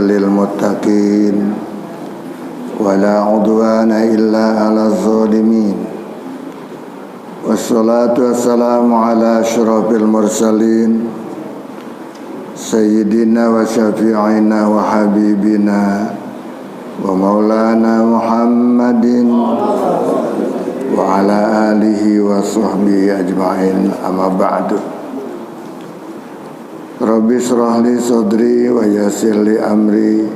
للمتقين ولا عدوان إلا على الظالمين والصلاة والسلام على أشرف المرسلين سيدنا وشفيعنا وحبيبنا ومولانا محمد وعلى آله وصحبه أجمعين أما بعد Rabbi shrah li sadri wa yassir li amri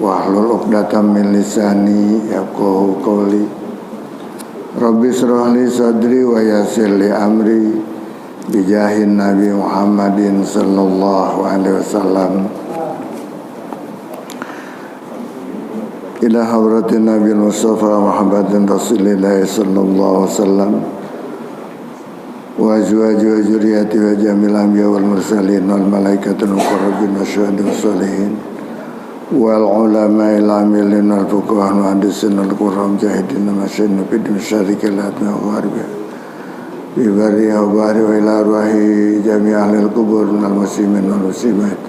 wahlul 'uqdatam min lisani yafqahu qawli. Rabbi shrah li sadri wa yassir li amri bijahin Nabi Muhammadin sallallahu alaihi wasallam. Ila hadratin Nabi Mustafa Muhammadin Rasulillah sallallahu alaihi wasallam. Wa azwaji wa dzurriyyati wa jamil anbiya wal mursalin wal malaikatul muqarrabin wa syuhadaa'us shalihin wal ulama'il amilin wal fuqaha wa hadisin wal qur'an jahidin masyayikh fid masyariqil atma wa gharbiha bi barri wa bahri wa ila ruhi jami'al qubur wal muslimin wal muslimat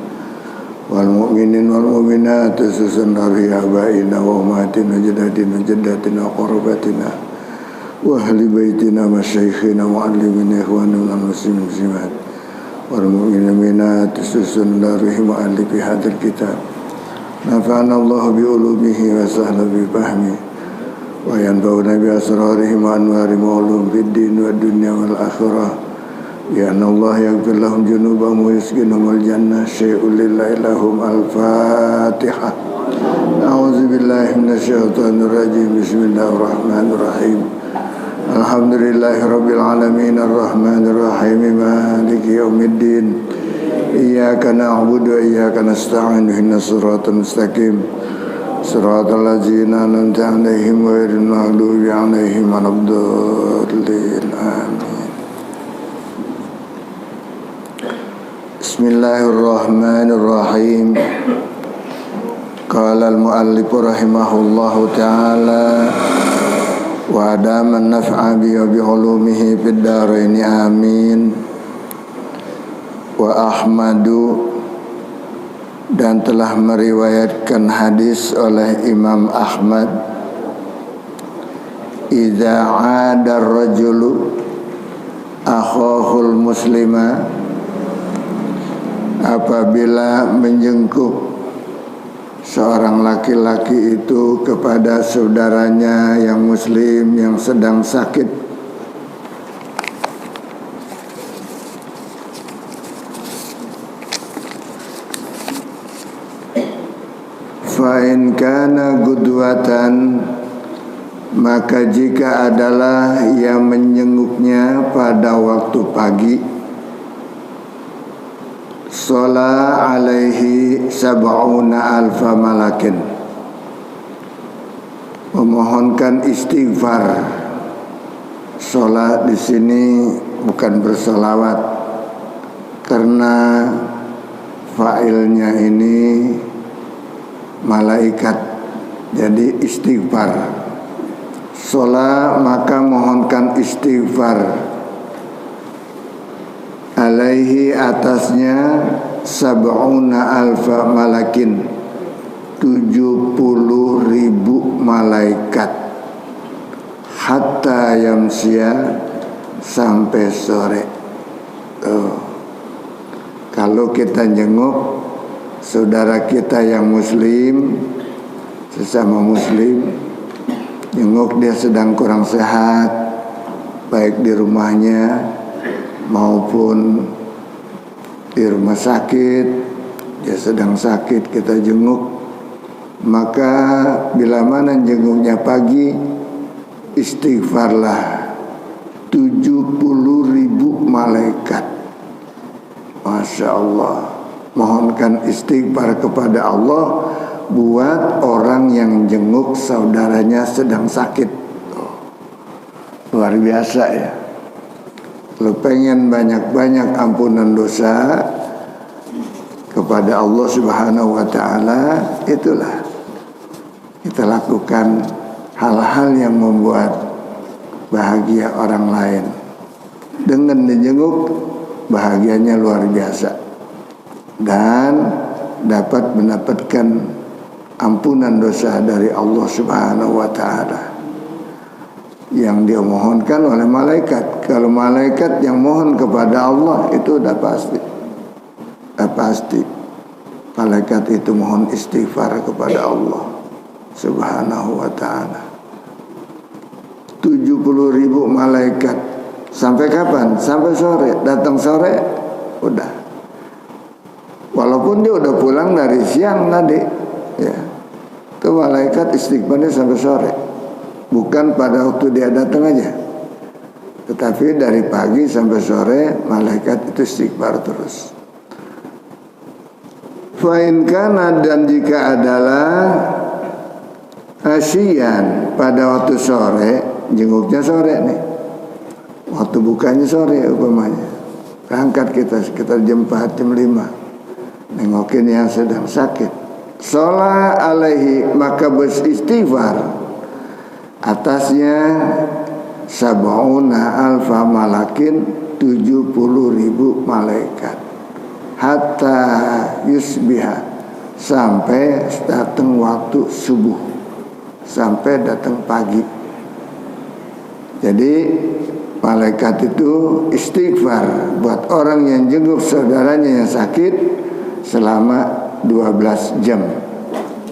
wal mu'minin wal mu'minat khususan dari abaina wa ummatina jaddatina jaddatina qurbatina wa ahli baitina masyayikhina mu'allimina ikhwanina muslimin muslimat wal mu'minina minat khususan dari mu'allifi hadzal kitab nafa'ana Allah bi ulumihi wa sahla bi fahmi wa yanfa'una bi asrarihi wa anwari ma'lum fid din wa dunya wal akhirah ya Allah yaghfir lahum junubahum wa yaskinhum al jannah syai'un lillahi lahum al-fatihah. A'udzu billahi minasy syaithanir rajim. Bismillahirrahmanirrahim. Alhamdulillahi rabbil alamin arrahmanir rahim maliki yaumiddin. Iyyaka na'budu wa iyyaka nasta'in ihdinas siratal mustaqim siratal ladzina an'amta 'alaihim ghairil maghdubi 'alaihim waladdallin. Amin. Bismillahirrahmanirrahim. Qala al-mu'allif rahimahullahu ta'ala wa adama an-naf'a bi ulumihi fid dharain amin. Wa ahmadu, dan telah meriwayatkan hadis oleh Imam Ahmad, idza 'ada ar-rajulu akhahul muslima, apabila menjenguk seorang laki-laki itu kepada saudaranya yang muslim yang sedang sakit, fa in kana gudwatan, maka jika adalah yang menjenguknya pada waktu pagi, shola alaihi sab'una alfa malakin, memohonkan istighfar. Sholat di sini bukan bersolawat, karena fa'ilnya ini malaikat, jadi istighfar. Sholat maka mohonkan istighfar alaihi atasnya sab'una alfa malakin, 70.000 malaikat, hatta yamsia, sampai sore. Kalau kita jenguk saudara kita yang muslim, sesama muslim, jenguk dia sedang kurang sehat, baik di rumahnya maupun di rumah sakit, dia sedang sakit, kita jenguk, maka bila mana jenguknya pagi, istighfarlah 70.000 malaikat. Masya Allah, mohonkan istighfar kepada Allah buat orang yang jenguk saudaranya sedang sakit. Luar biasa ya. Kalau pengen banyak-banyak ampunan dosa kepada Allah Subhanahu wa ta'ala, itulah kita lakukan hal-hal yang membuat bahagia orang lain. Dengan dijenguk, bahagianya luar biasa. Dan dapat mendapatkan ampunan dosa dari Allah Subhanahu wa taala yang dia mohonkan oleh malaikat. Kalau malaikat yang mohon kepada Allah itu udah pasti. Pasti malaikat itu mohon istighfar kepada Allah Subhanahu wa ta'ala. 70.000 malaikat. Sampai kapan? Sampai sore. Datang sore udah. Walaupun dia udah pulang dari siang tadi, ya, itu malaikat istighfarnya sampai sore. Bukan pada waktu dia datang aja, tetapi dari pagi sampai sore malaikat itu istighfar terus. Fa'in kana, dan jika adalah asyian pada waktu sore, jenguknya sore nih, waktu bukanya sore umpamanya, berangkat kita sekitar jam 4, jam 5, nengokin yang sedang sakit, sholat alaihi, maka beristighfar atasnya sab'una alfa malakin, 70.000 malaikat, hatta yusbiha, sampai datang waktu subuh, sampai datang pagi. Jadi malaikat itu istighfar buat orang yang jenguk saudaranya yang sakit selama 12 jam,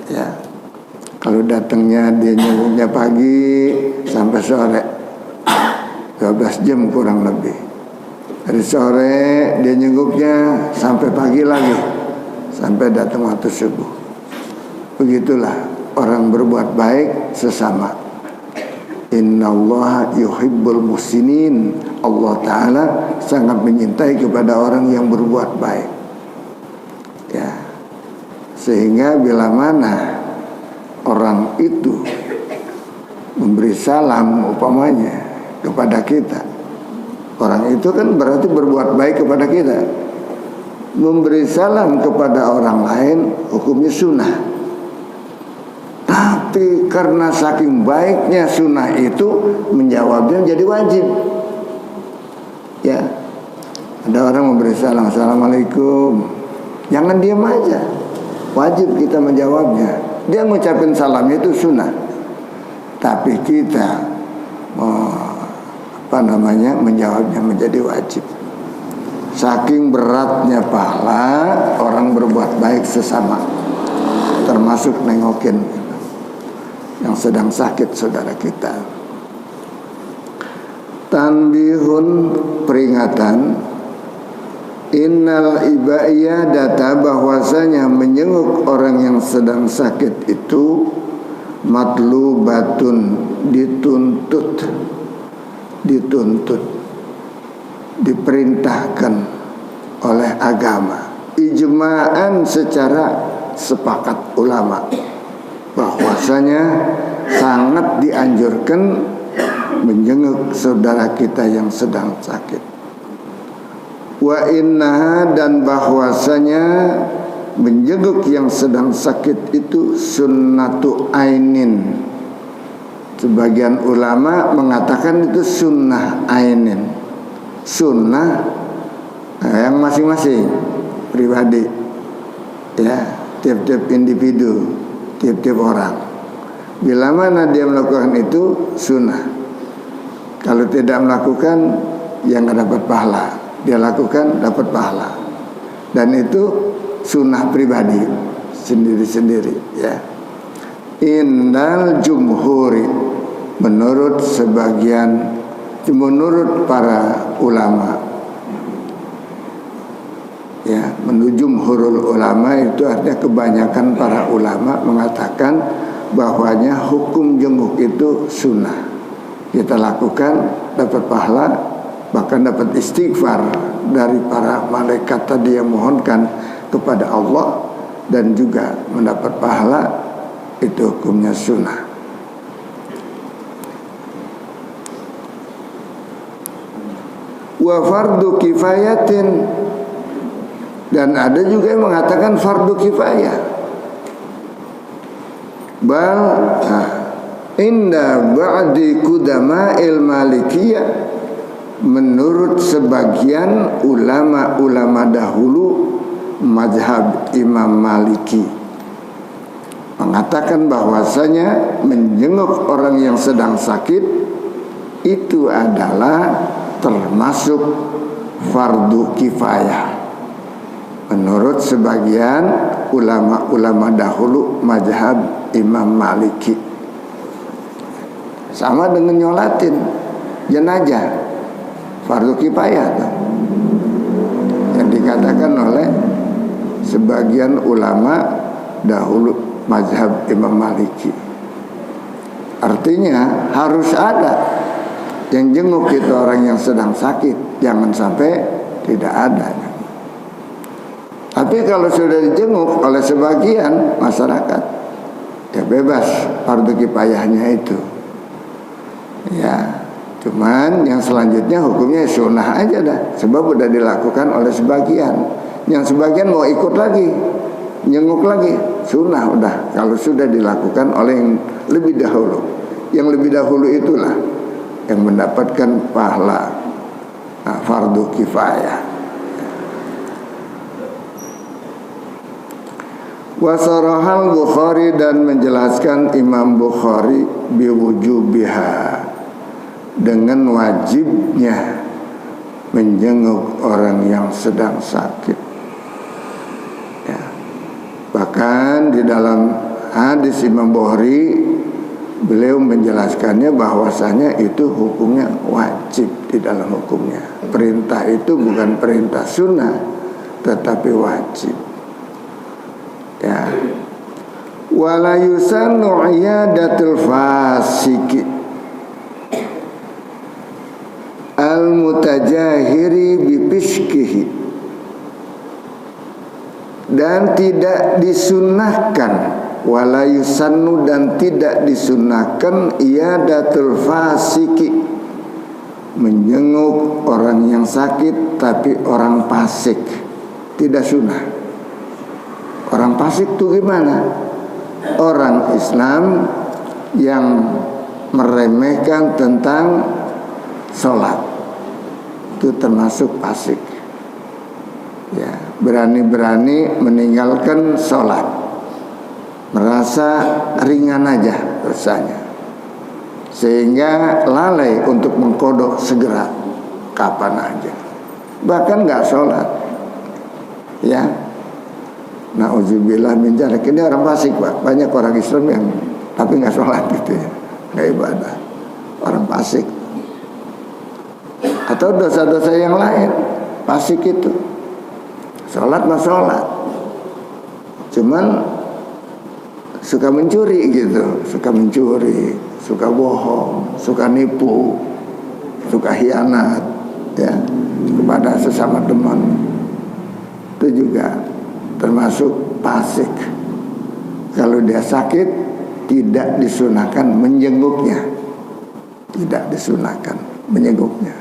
ya. Kalau datangnya dia jenguknya pagi sampai sore, 12 jam kurang lebih. Dari sore dia jenguknya sampai pagi lagi, sampai datang waktu subuh. Begitulah orang berbuat baik sesama. Innallaha yuhibbul muhsinin. Allah Ta'ala sangat menyintai kepada orang yang berbuat baik, ya. Sehingga bila mana orang itu memberi salam umpamanya kepada kita, orang itu kan berarti berbuat baik kepada kita. Memberi salam kepada orang lain hukumnya sunnah. Tapi karena saking baiknya sunnah itu, menjawabnya jadi wajib. Ya, ada orang memberi salam, assalamualaikum, jangan diam aja, wajib kita menjawabnya. Dia mengucapkan salamnya itu sunnah, tapi kita menjawabnya menjadi wajib. Saking beratnya pahala orang berbuat baik sesama, termasuk nengokin yang sedang sakit saudara kita. Tanbihun, peringatan. Innal ibadata, bahwasanya menyenguk orang yang sedang sakit itu matlubatun, dituntut, diperintahkan oleh agama, ijma'an, secara sepakat ulama, bahwasanya sangat dianjurkan menjenguk saudara kita yang sedang sakit. Wa innaha, dan bahwasanya menjenguk yang sedang sakit itu sunnatu ainin. Sebagian ulama mengatakan itu sunnah ainin, sunnah yang masing-masing pribadi, ya, tiap-tiap individu, tiap-tiap orang. Bila mana dia melakukan itu sunnah. Kalau tidak melakukan, ya nggak dapat pahala. Dia lakukan dapat pahala. Dan itu sunnah pribadi sendiri-sendiri, ya. Innal jumhuri, menurut sebagian, menurut para ulama, ya, menurut jumhurul ulama, itu artinya kebanyakan para ulama mengatakan bahwanya hukum jenguk itu sunnah. Kita lakukan dapat pahala, bahkan dapat istighfar dari para malaikat tadi yang mohonkan kepada Allah, dan juga mendapat pahala. Itu hukumnya sunnah. Wa fardu kifayatin, dan ada juga yang mengatakan fardu kifayah. Inda ba'di qudama'il malikiyah, menurut sebagian ulama-ulama dahulu mazhab Imam Maliki mengatakan bahwasanya menjenguk orang yang sedang sakit itu adalah termasuk fardu kifayah menurut sebagian ulama-ulama dahulu mazhab Imam Maliki. Sama dengan nyolatin jenazah, fardu kifayah yang dikatakan oleh sebagian ulama dahulu mazhab Imam Maliki. Artinya harus ada yang jenguk itu orang yang sedang sakit, jangan sampai tidak ada. Tapi kalau sudah dijenguk oleh sebagian masyarakat, ya bebas fardu kifayahnya itu. Ya, cuman yang selanjutnya hukumnya sunnah aja dah, sebab udah dilakukan oleh sebagian. Yang sebagian mau ikut lagi, jenguk lagi, sunnah udah. Kalau sudah dilakukan oleh yang lebih dahulu, yang lebih dahulu itulah yang mendapatkan pahala fardu kifayah. Wasarahal Bukhari, dan menjelaskan Imam Bukhari biwujubiha, dengan wajibnya menjenguk orang yang sedang sakit. Ya. Bahkan di dalam hadis Imam Bukhari beliau menjelaskannya bahwasanya itu hukumnya wajib di dalam hukumnya. Perintah itu bukan perintah sunnah, tetapi wajib. Ya. Wala yusannu iyadatul fasiki al-mutajahiri bipishkihi, dan tidak disunnahkan, wala yusannu, dan tidak disunnahkan iyadatul fasiki, menjenguk orang yang sakit tapi orang fasik, tidak sunnah. Orang fasik itu gimana? Orang Islam yang meremehkan tentang sholat, itu termasuk fasik. Ya, berani-berani meninggalkan sholat, merasa ringan aja dosanya, sehingga lalai untuk mengkodok segera kapan aja, bahkan nggak sholat. Ya, na'udzubillah min dzalik. Ini orang fasik, Pak. Banyak orang Islam yang tapi nggak sholat gitu ya, nggak ibadah, orang fasik. Atau dosa-dosa yang lain, fasik itu. Sholat mah sholat, cuman suka mencuri gitu, suka mencuri, suka bohong, suka nipu, suka khianat ya kepada sesama teman. Itu juga termasuk fasik. Kalau dia sakit, tidak disunahkan menjenguknya, tidak disunahkan menjenguknya.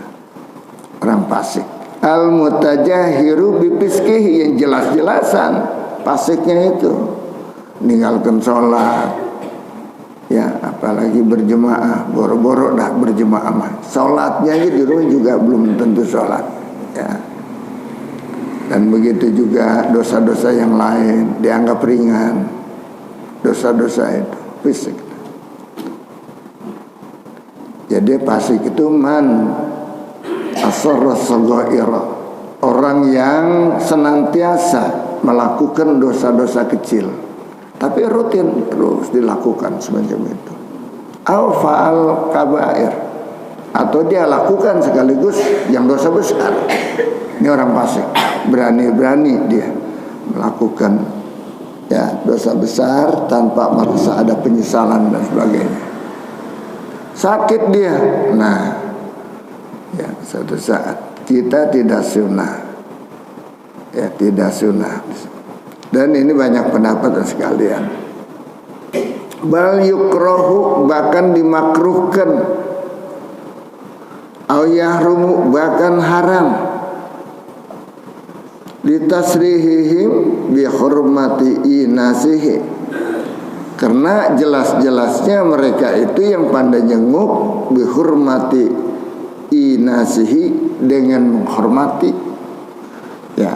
Orang fasik. Al-mutajahiru bipiskihi, yang jelas-jelasan fasiknya itu meninggalkan sholat, ya apalagi berjemaah, boro-boro dah berjemaah mah. Sholatnya di rumah juga belum tentu sholat, ya. Dan begitu juga dosa-dosa yang lain dianggap ringan, dosa-dosa itu fisik. Jadi fasik itu man asarra saghaira, orang yang senantiasa melakukan dosa-dosa kecil tapi rutin terus dilakukan semacam itu. Au fa'al kabair, atau dia lakukan sekaligus yang dosa besar. Ini orang fasik, berani-berani dia melakukan ya dosa besar tanpa merasa ada penyesalan dan sebagainya. Sakit dia, nah ya suatu saat kita tidak sunnah, ya tidak sunnah. Dan ini banyak pendapat sekalian. Bal yukrahu, bahkan dimakruhkan. Au yahrumu, bahkan haram. Litasrihihim bi hurmati inasihi, karena jelas-jelasnya mereka itu yang pandai jenguk bi hurmati inasihi, dengan menghormati ya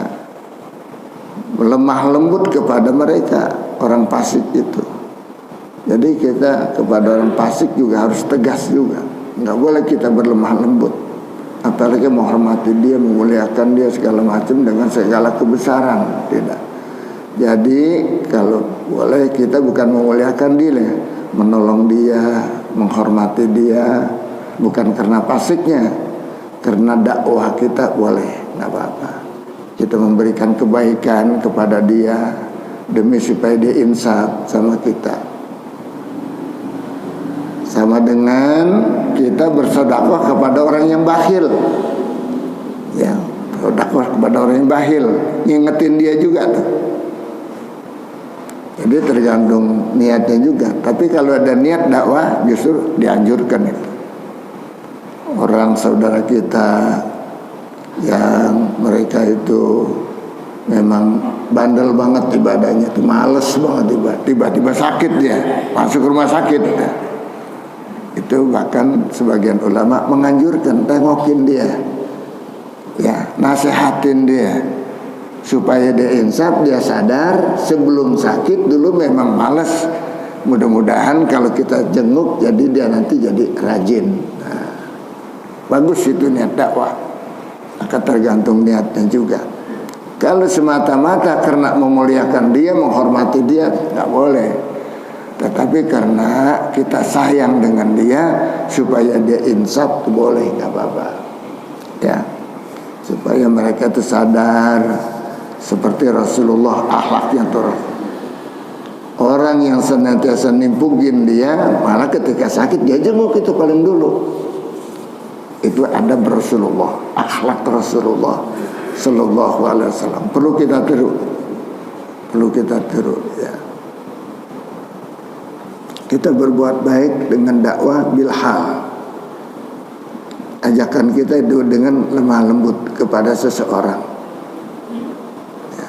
lemah lembut kepada mereka orang fasik itu. Jadi kita kepada orang fasik juga harus tegas juga. Nggak boleh kita berlemah lembut, apalagi menghormati dia, memuliakan dia segala macam dengan segala kebesaran. Tidak. Jadi kalau boleh kita bukan memuliakan dia, menolong dia, menghormati dia, bukan karena fasiknya, karena dakwah kita boleh, nggak apa-apa. Kita memberikan kebaikan kepada dia demi supaya dia insaf sama kita. Sama dengan kita bersedekah kepada orang yang bakhil. Ya, bersedekah kepada orang yang bakhil, ngingetin dia juga tuh. Jadi tergantung niatnya juga. Tapi kalau ada niat dakwah justru dianjurkan itu. Orang saudara kita yang mereka itu memang bandel banget ibadahnya, itu males banget tiba-tiba sakit dia, masuk rumah sakit. Itu bahkan sebagian ulama menganjurkan tengokin dia, ya, nasihatin dia supaya dia insaf, dia sadar sebelum sakit dulu memang malas. Mudah-mudahan kalau kita jenguk jadi dia nanti jadi rajin. Nah, bagus itu niat dakwah. Akan tergantung niatnya juga. Kalau semata-mata karena memuliakan dia, menghormati dia, nggak boleh. Tetapi karena kita sayang dengan dia, supaya dia insaf, boleh, nggak apa-apa. Ya, supaya mereka itu sadar seperti Rasulullah akhlaknya terus. Orang yang senantiasa nimpugin dia, malah ketika sakit dia jenguk, itu paling dulu. Itu adab Rasulullah, akhlak Rasulullah Sallallahu Alaihi Wasallam. Perlu kita tiru, ya. Kita berbuat baik dengan dakwah bilhal. Ajakan kita itu dengan lemah lembut kepada seseorang. Ya.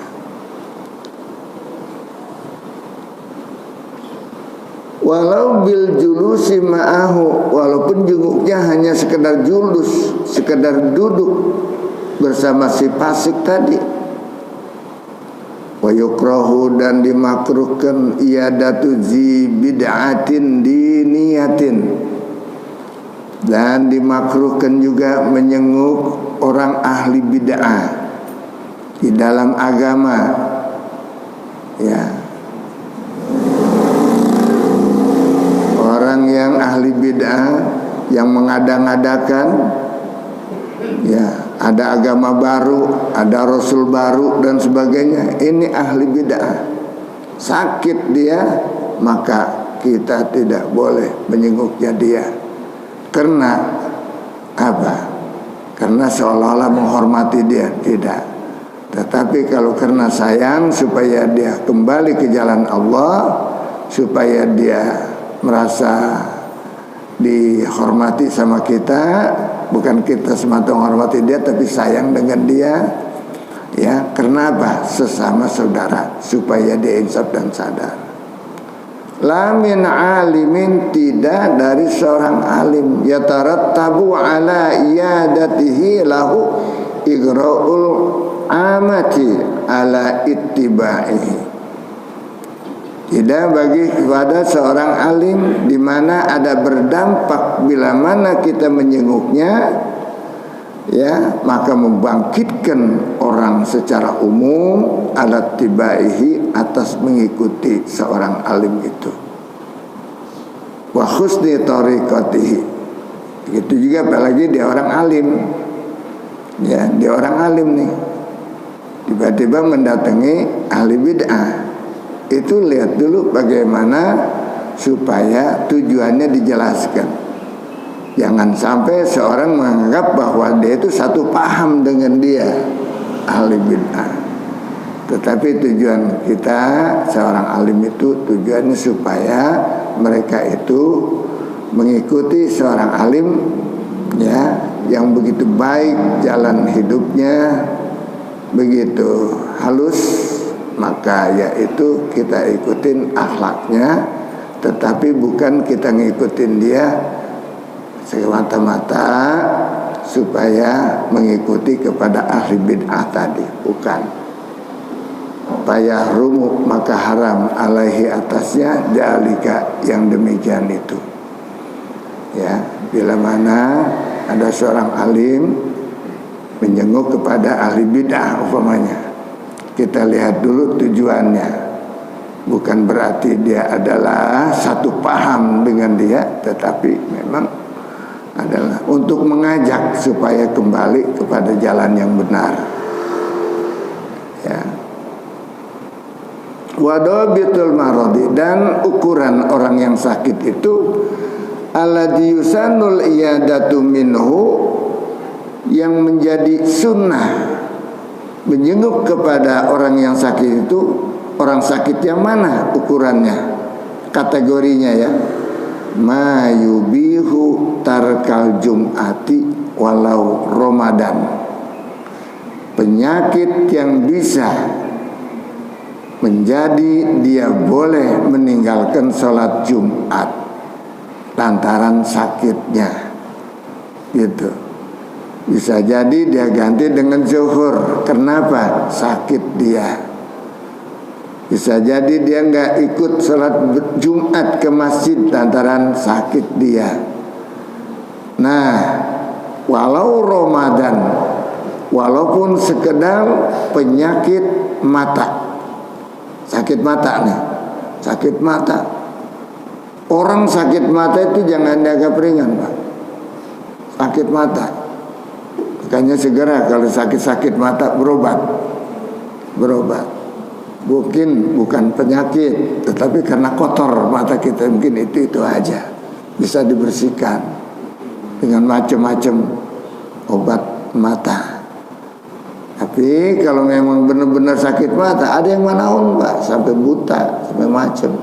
Walau bil julusi ma'ahu, walaupun jenguknya hanya sekedar julus, sekedar duduk bersama si fasik tadi. Wa yukrahu, dan dimakruhkan iyadatu zi bid'atin diniyatin, dan dimakruhkan juga menyenguk orang ahli bid'ah di dalam agama. Ya, orang yang ahli bid'ah yang mengada-ngadakan, ya, ada agama baru, ada rasul baru dan sebagainya. Ini ahli bid'ah. Sakit dia, maka kita tidak boleh menyenguknya dia. Karena apa? Karena seolah-olah menghormati dia, tidak. Tetapi kalau karena sayang supaya dia kembali ke jalan Allah, supaya dia merasa dihormati sama kita, bukan kita semata menghormati dia, tapi sayang dengan dia, ya. Karena apa? Sesama saudara, supaya dia insaf dan sadar. La min alimin, tidak dari seorang alim, yatarattabu ala iyadatihi lahu igra'ul amati ala ittiba'ihi. Tidak bagi kepada seorang alim di mana ada berdampak bila mana kita menyenguknya, ya, maka membangkitkan orang secara umum alat tibaihi, atas mengikuti seorang alim itu. Wa husni tariqatihi, begitu juga apalagi dia orang alim, ya, dia orang alim nih, tiba-tiba mendatangi ahli bid'ah. Itu lihat dulu bagaimana supaya tujuannya dijelaskan. Jangan sampai seorang menganggap bahwa dia itu satu paham dengan dia, ahli bid'ah. Tetapi tujuan kita seorang alim itu tujuannya supaya mereka itu mengikuti seorang alim, ya, yang begitu baik jalan hidupnya, begitu halus, maka yaitu kita ikutin akhlaknya, tetapi bukan kita ngikutin dia semata-mata supaya mengikuti kepada ahli bid'ah tadi, bukan. fayahrumu, maka haram alaihi atasnya dzalika, yang demikian itu. Ya, bila mana ada seorang alim menjenguk kepada ahli bid'ah umpamanya, kita lihat dulu tujuannya. Bukan berarti dia adalah satu paham dengan dia, tetapi memang adalah untuk mengajak supaya kembali kepada jalan yang benar. Ya. Wadabitul maradi, dan ukuran orang yang sakit itu alladzi yusanul iyadatu minhu, yang menjadi sunnah menjenguk kepada orang yang sakit itu. Orang sakit yang mana ukurannya, kategorinya ya, ma yubihu tarkal jum'ati walau Ramadan, penyakit yang bisa menjadi dia boleh meninggalkan sholat Jumat lantaran sakitnya, gitu. Bisa jadi dia ganti dengan zuhur. Kenapa? Sakit dia. Bisa jadi dia nggak ikut sholat Jumat ke masjid lantaran sakit dia. Nah, walau Ramadan, walaupun sekedar penyakit mata, sakit mata nih, sakit mata. Orang sakit mata itu jangan dianggap ringan, Pak. Sakit mata, makanya segera kalau sakit-sakit mata berobat. Mungkin bukan penyakit, tetapi karena kotor mata kita, mungkin itu aja. Bisa dibersihkan dengan macam-macam obat mata. Tapi kalau memang benar-benar sakit mata, ada yang manaun, Pak, sampai buta, sampai macam.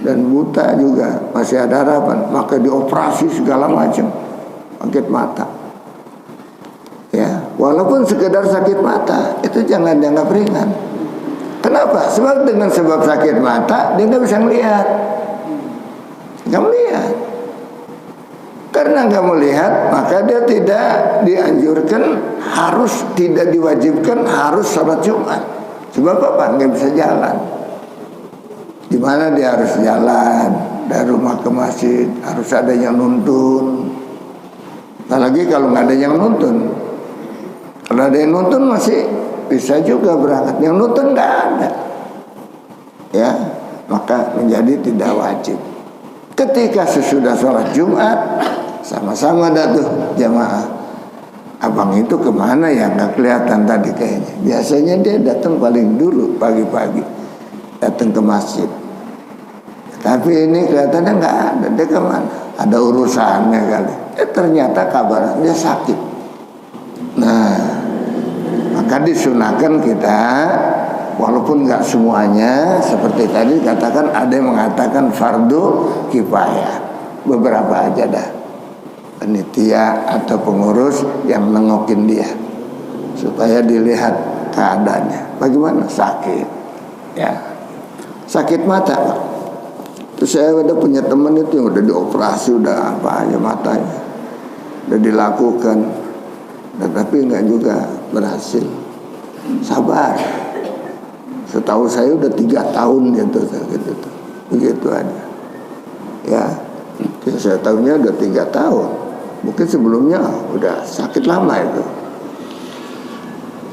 Dan buta juga masih ada harapan, maka dioperasi segala macam sakit mata. Ya, walaupun sekedar sakit mata, itu jangan dianggap ringan. Kenapa? Sebab dengan sebab sakit mata dia nggak bisa melihat, Karena nggak melihat, maka dia tidak dianjurkan, tidak diwajibkan harus sholat Jumat. Sebab apa? Nggak bisa jalan. Di mana dia harus jalan dari rumah ke masjid, harus ada yang nuntun. Apalagi kalau nggak ada yang nuntun. Kalau ada yang nuntun masih bisa juga berangkat, yang nuntun nggak ada, ya, maka menjadi tidak wajib. Ketika sesudah sholat Jumat, sama-sama dah tuh jamaah. Abang itu kemana ya, nggak kelihatan tadi kayaknya. Biasanya dia datang paling dulu pagi-pagi, datang ke masjid. Tapi ini kelihatannya nggak ada, dia kemana? Ada urusannya kali. Ternyata kabar dia sakit. Nah, maka disunahkan kita, walaupun nggak semuanya, seperti tadi katakan ada yang mengatakan fardu kifayah, beberapa aja dah, panitia atau pengurus yang nengokin dia supaya dilihat keadaannya bagaimana. Sakit, ya, sakit mata, Pak. Terus saya udah punya teman itu yang udah dioperasi, udah apa aja matanya udah dilakukan, tetapi nggak juga berhasil. Sabar. Setahu saya udah 3 tahun gitu, begitu aja. Ya, saya tahunya udah 3 tahun. Mungkin sebelumnya udah sakit lama itu.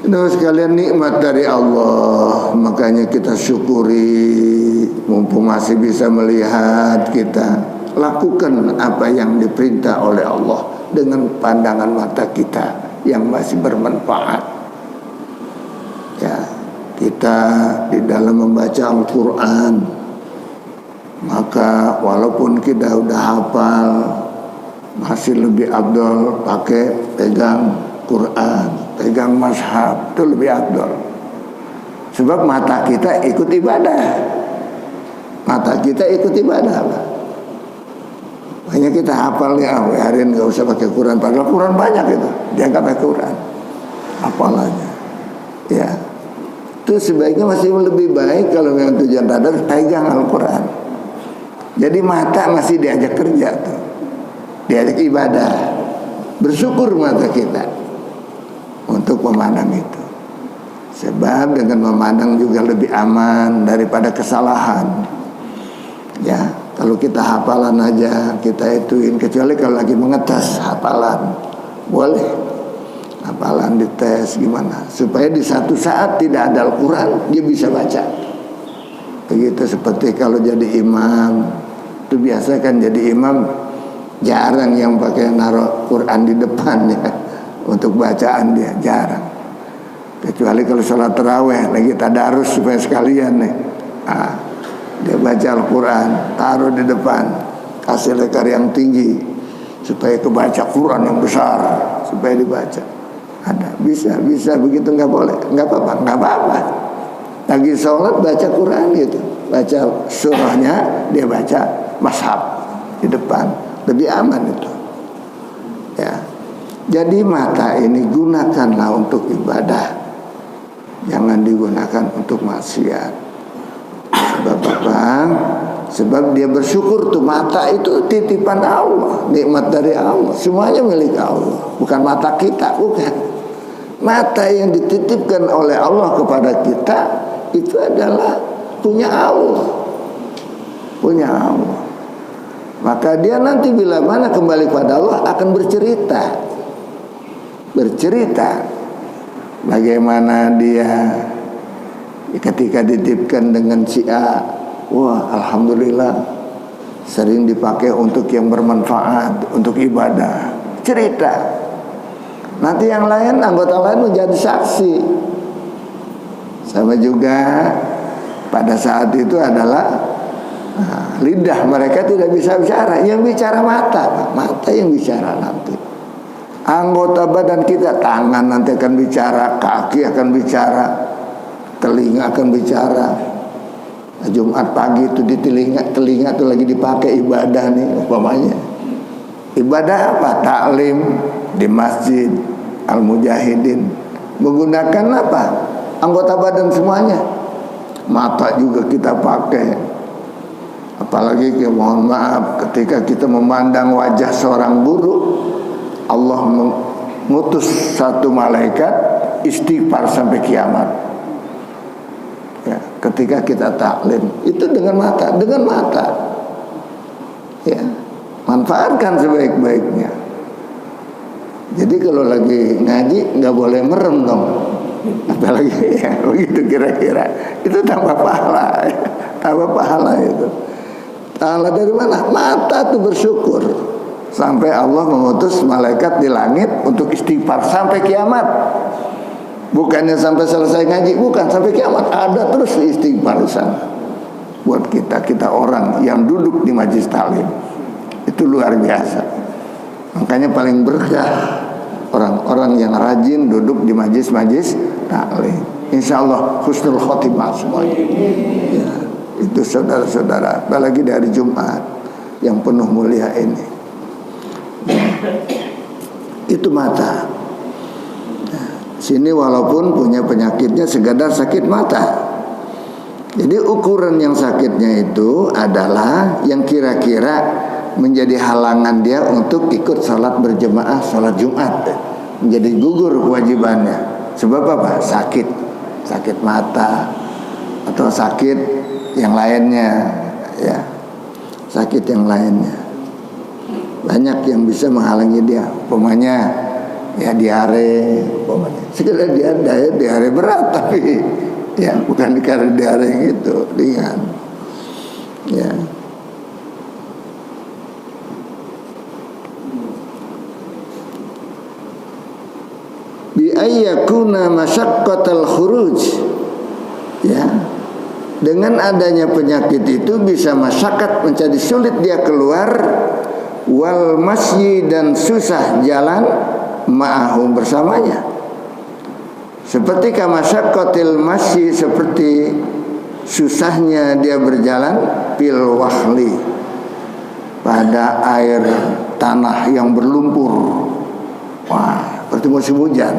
Nah, sekalian nikmat dari Allah, makanya kita syukuri. Mumpung masih bisa melihat, kita lakukan apa yang diperintah oleh Allah dengan pandangan mata kita yang masih bermanfaat. Ya, kita di dalam membaca Al-Quran, maka walaupun kita udah hafal, masih lebih afdol pakai pegang Quran, pegang mazhab, itu lebih afdol. Sebab mata kita ikut ibadah. Mata kita ikut ibadah, Pak. Hanya kita hafal ya, hari ini nggak usah pakai Quran, padahal Quran banyak itu, dia nggak pakai Quran, hafalannya. Ya, itu sebaiknya masih lebih baik kalau memang tujuan tadar pegang Al-Quran. Jadi mata masih diajak kerja tuh, diajak ibadah. Bersyukur mata kita untuk memandang itu. Sebab dengan memandang juga lebih aman daripada kesalahan. Ya, kalau kita hafalan aja kita ituin, kecuali kalau lagi mengetes hafalan, boleh hafalan dites gimana supaya di satu saat tidak ada Al-Quran dia bisa baca. Begitu seperti kalau jadi imam, itu biasa kan jadi imam jarang yang pakai naruh Quran di depan ya untuk bacaan, dia jarang. Kecuali kalau sholat tarawih lagi tadarus supaya sekalian nih, dia baca Al-Quran, taruh di depan, kasih lekar yang tinggi supaya kebaca Quran yang besar, supaya dibaca. Ada, bisa begitu, nggak boleh, nggak apa-apa. Lagi sholat baca Quran gitu, baca surahnya, dia baca mashaf di depan, lebih aman itu. Ya, jadi mata ini gunakanlah untuk ibadah, jangan digunakan untuk maksiat. Sebab apa? Sebab dia bersyukur tuh, mata itu titipan Allah, nikmat dari Allah, semuanya milik Allah, bukan mata kita, bukan. Mata yang dititipkan oleh Allah kepada kita itu adalah punya Allah, punya Allah. Maka dia nanti bila mana kembali pada Allah akan bercerita bagaimana dia ketika dititipkan dengan si A, wah alhamdulillah sering dipakai untuk yang bermanfaat, untuk ibadah, cerita. Nanti yang lain, anggota lain menjadi saksi. Sama juga pada saat itu adalah lidah mereka tidak bisa bicara, yang bicara mata yang bicara nanti. Anggota badan kita, tangan nanti akan bicara, kaki akan bicara, telinga akan bicara. Jumat pagi itu di telinga itu lagi dipakai ibadah nih umpamanya. Ibadah apa? Taklim di masjid Al-Mujahidin. Menggunakan apa? Anggota badan semuanya. Mata juga kita pakai. Apalagi mohon maaf ketika kita memandang wajah seorang guru, Allah mengutus satu malaikat istighfar sampai kiamat. Ya, ketika kita taklim itu dengan mata, ya, manfaatkan sebaik-baiknya. Jadi kalau lagi ngaji nggak boleh merem dong, apalagi ya begitu kira-kira, itu tambah pahala, itu. Pahala dari mana? Mata tuh bersyukur sampai Allah mengutus malaikat di langit untuk istighfar sampai kiamat. Bukannya sampai selesai ngaji, bukan, sampai kiamat ada terus istighfar di sana. Buat kita orang yang duduk di majelis taklim itu luar biasa. Makanya paling berkah orang-orang yang rajin duduk di majelis taklim. Insyaallah husnul khotimah semuanya. Ya, itu saudara-saudara, apalagi dari Jumat yang penuh mulia ini. Ya, itu mata. Sini walaupun punya penyakitnya sekadar sakit mata. Jadi ukuran yang sakitnya itu adalah yang kira-kira menjadi halangan dia untuk ikut salat berjemaah salat Jumat, menjadi gugur kewajibannya. Sebab apa? Sakit mata atau sakit yang lainnya, ya, sakit yang lainnya. Banyak yang bisa menghalangi dia. Umpamanya ya diare, sekedar diare berat, tapi ya bukan karena diare yang itu ringan. Ya. Bi ayyakuna masyaqqatal khuruj. Ya. Dengan adanya penyakit itu bisa masyakat, menjadi sulit dia keluar, wal masyi, dan susah jalan ma'ahum bersamanya. Seperti kamasyaqqatil masyi, seperti susahnya dia berjalan fil wahli, pada air tanah yang berlumpur. Wah, seperti musim hujan.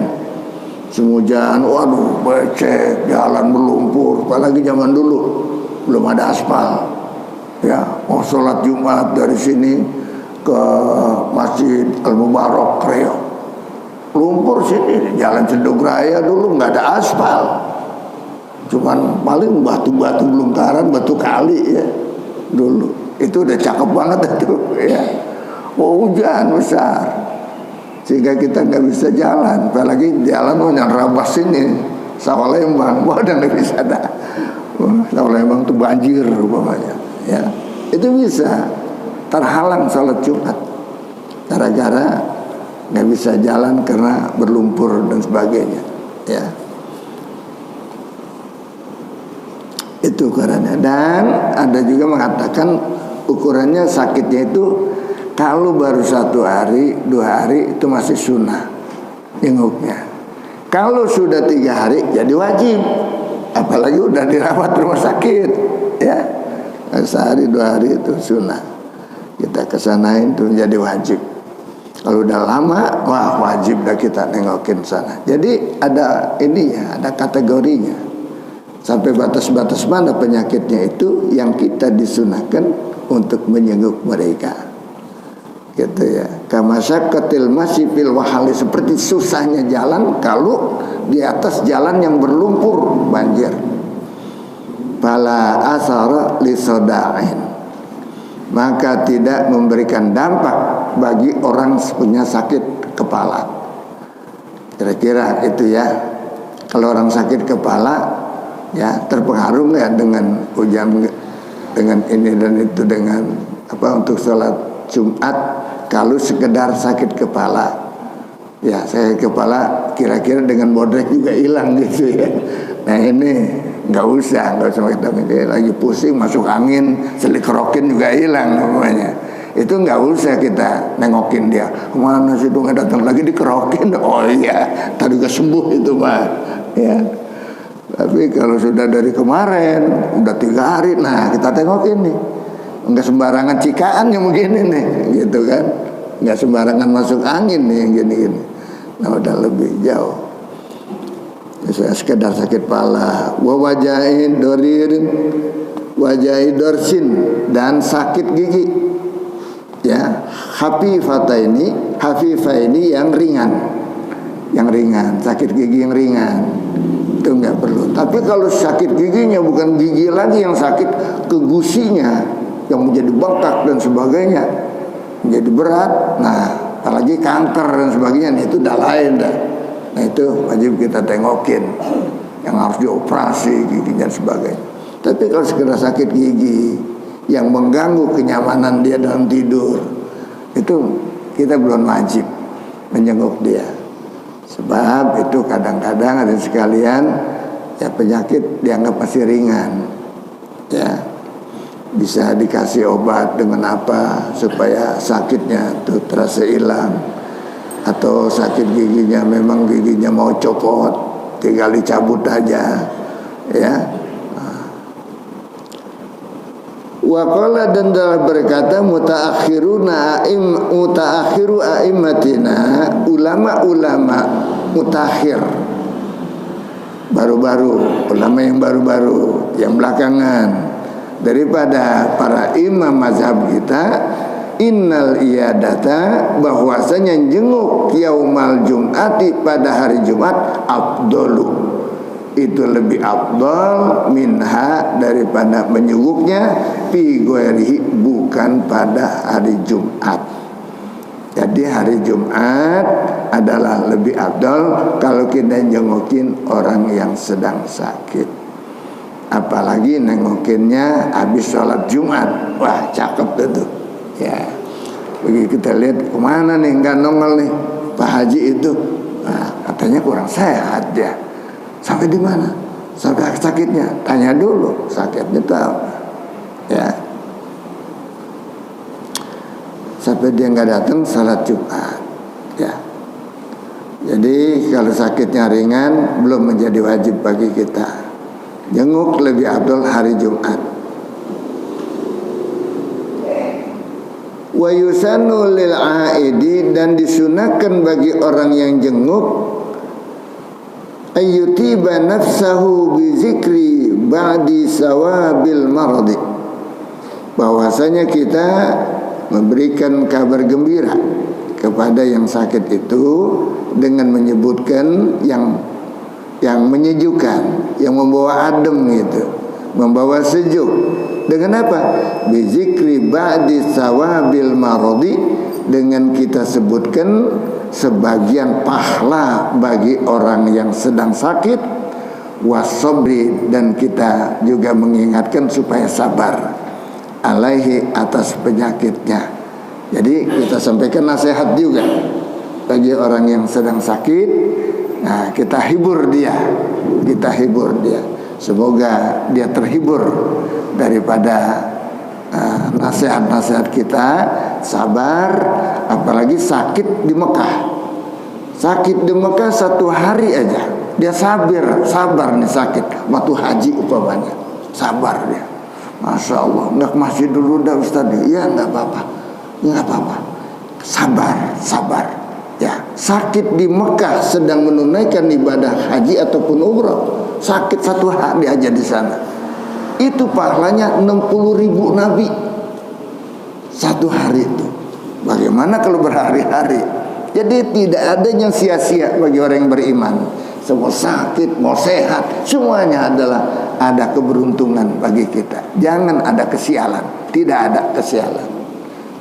Waduh, becek, jalan berlumpur. Apalagi zaman dulu belum ada aspal. Ya, mau sholat Jumat dari sini ke Masjid Al-Mubarak Kreo, lumpur lumpur sini. Jalan Cenduk Raya dulu nggak ada aspal, cuman paling batu-batu belungkaran, batu kali ya dulu. Itu udah cakep banget itu ya. Hujan besar sehingga kita nggak bisa jalan, apalagi jalan yang rabas ini sawah Lembang, wah udah nggak bisa dah. Sawah Lembang tuh banjir rupanya ya. Itu bisa terhalang sholat Jumat gara-gara nggak bisa jalan karena berlumpur dan sebagainya ya. Itu ukurannya. Dan ada juga mengatakan ukurannya sakitnya itu kalau baru 1 hari 2 hari itu masih sunnah jenguknya. Kalau sudah 3 hari jadi wajib, apalagi udah dirawat rumah sakit ya. Sehari 2 hari itu sunnah, kita kesanain itu jadi wajib. Kalau udah lama, wah wajib dah kita nengokin sana. Jadi ada ininya, ada kategorinya. Sampai batas-batas mana penyakitnya itu yang kita disunahkan untuk menyenguk mereka. Gitu ya. Kama syaqatil masyi fil wahali, seperti susahnya jalan kalau di atas jalan yang berlumpur banjir. Fala asara li soda'in, maka tidak memberikan dampak bagi orang punya sakit kepala. Kira-kira itu ya. Kalau orang sakit kepala ya terpengaruh nggak dengan hujan, dengan ini dan itu, dengan apa untuk sholat Jumat. Kalau sekedar sakit kepala ya, sakit kepala kira-kira dengan bodrek juga hilang gitu ya. Nah ini nggak usah kita mikir lagi, pusing masuk angin selikrokin juga hilang namanya. Itu nggak usah kita nengokin dia, kemana sih tuh nggak datang lagi dikerokin. Oh iya tadi udah sembuh itu mah ya. Tapi kalau sudah dari kemarin udah 3 hari, nah kita tengokin nih. Nggak sembarangan cikaan yang begini nih gitu kan, nggak sembarangan masuk angin nih yang gini-gini. Nah udah lebih jauh. Saya sekedar sakit pala, wajahin doririn, wajahi dorsin, dan sakit gigi ya. Hafifah ini yang ringan, sakit gigi yang ringan itu nggak perlu. Tapi kalau sakit giginya bukan gigi lagi yang sakit, ke gusinya yang menjadi bengkak dan sebagainya, menjadi berat, nah apalagi kanker dan sebagainya, nah, itu udah lain dah. Nah itu wajib kita tengokin, yang harus dioperasi giginya dan sebagainya. Tapi kalau sekedar sakit gigi yang mengganggu kenyamanan dia dalam tidur, itu kita belum wajib menjenguk dia. Sebab itu kadang-kadang ada sekalian ya penyakit dianggap masih ringan ya, bisa dikasih obat dengan apa supaya sakitnya tuh terasa hilang. Atau sakit giginya memang giginya mau copot, tinggal dicabut aja ya. Waqala, dan telah berkata mutaakhiru a'immatina, ulama-ulama mutakhir, baru-baru, ulama yang baru-baru, yang belakangan daripada para imam mazhab kita, innal iyadata, bahwasanya jenguk yaumal jum'ati, pada hari Jumat, afdalu, itu lebih afdal minha, daripada menyenguknya fi ghairihi, bukan pada hari Jumat. Jadi hari Jumat adalah lebih afdal kalau kita jengukin orang yang sedang sakit. Apalagi nengokinnya habis sholat Jumat, wah cakep tuh ya. Begitu kita lihat kemana nih nggak nongol nih Pak Haji itu, nah, katanya kurang sehat ya. Sampai di mana? Sampai sakitnya? Tanya dulu sakitnya tahu ya. Sampai dia nggak datang salat Jumat ya. Jadi kalau sakitnya ringan belum menjadi wajib bagi kita. Jenguk lebih afdal hari Jumat. Wa yusannu lil aidi, dan disunahkan bagi orang yang jenguk ayyutiba nafsahu bi zikri ba'di sawabil maradi, bahwasanya kita memberikan kabar gembira kepada yang sakit itu dengan menyebutkan yang menyejukkan, yang membawa adem gitu, membawa sejuk. Dengan apa? Bizikri ba'di sawabil marodi, dengan kita sebutkan sebagian pahala bagi orang yang sedang sakit, wasobri, dan kita juga mengingatkan supaya sabar alaihi, atas penyakitnya. Jadi kita sampaikan nasihat juga bagi orang yang sedang sakit. Nah, kita hibur dia, semoga dia terhibur daripada nasihat-nasihat kita. Sabar, apalagi sakit di Mekah. Sakit di Mekah 1 hari aja dia sabar nih sakit. Waktu haji umpamanya, sabar dia. Masya Allah, nggak ke masjid dulu dah Ustaz. Iya, nggak apa-apa. Sabar. Ya, sakit di Mekah sedang menunaikan ibadah haji ataupun umrah, sakit 1 hari aja di sana, itu pahalanya 60.000 nabi 1 hari itu. Bagaimana kalau berhari-hari? Jadi tidak ada yang sia-sia bagi orang yang beriman. Semua sakit, mau sehat, semuanya adalah ada keberuntungan bagi kita. Jangan ada kesialan, tidak ada kesialan.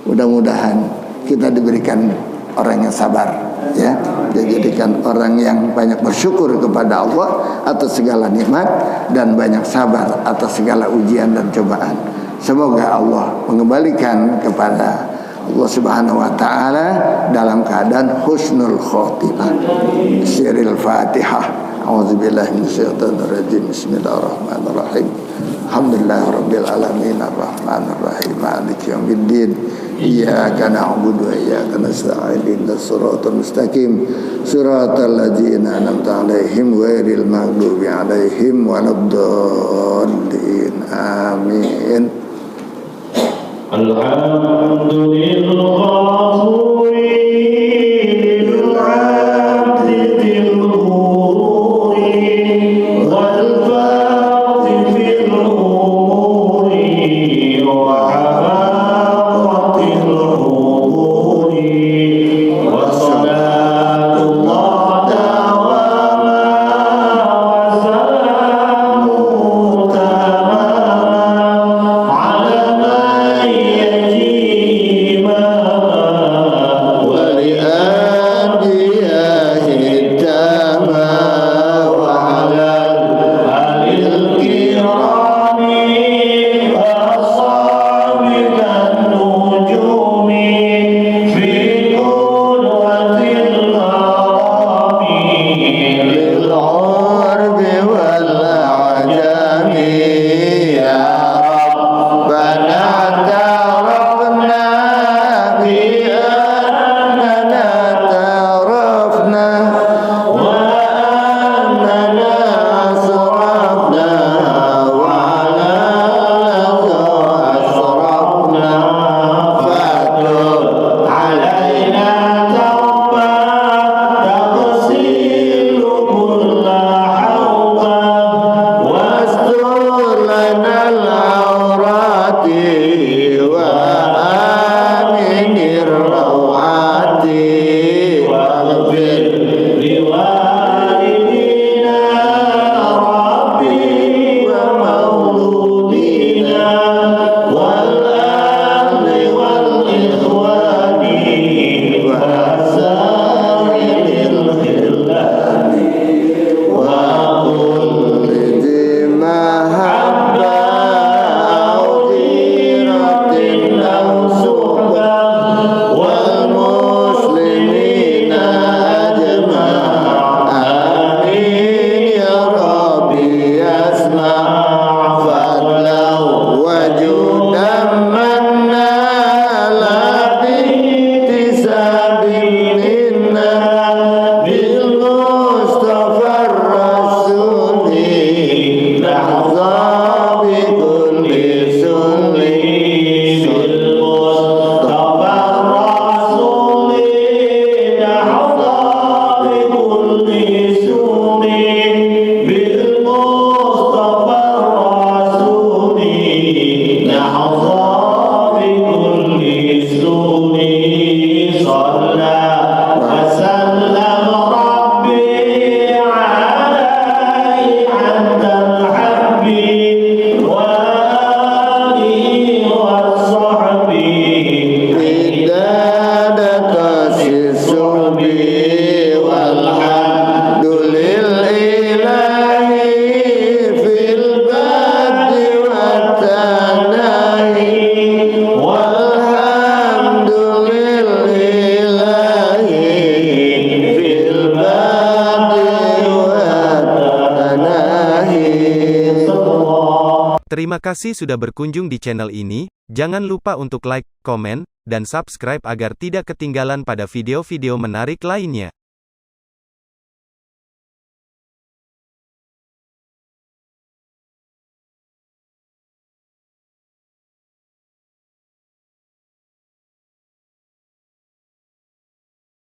Mudah-mudahan kita diberikan orang yang sabar, ya, dijadikan orang yang banyak bersyukur kepada Allah atas segala nikmat dan banyak sabar atas segala ujian dan cobaan. Semoga Allah mengembalikan kepada Allah Subhanahu wa taala dalam keadaan husnul khotimah. Siril Fatihah. A'udzubillahi minasyaitonir rajim. Bismillahirrahmanirrahim. Alhamdulillahirabbil alamin arrahmanir rahim maliki yaumiddin. Iyyaka na'budu wa iyyaka nasta'in ihdinas siratal mustaqim siratal ladzina an'amta 'alaihim ghairil maghdubi 'alaihim waladdallin. Amin. hubbi walhamdulillahi fil badi wa tanahi walhamdulillahi fil badi wa tanahi. Terima kasih sudah berkunjung di channel ini. Jangan lupa untuk like, komen, dan subscribe agar tidak ketinggalan pada video-video menarik lainnya.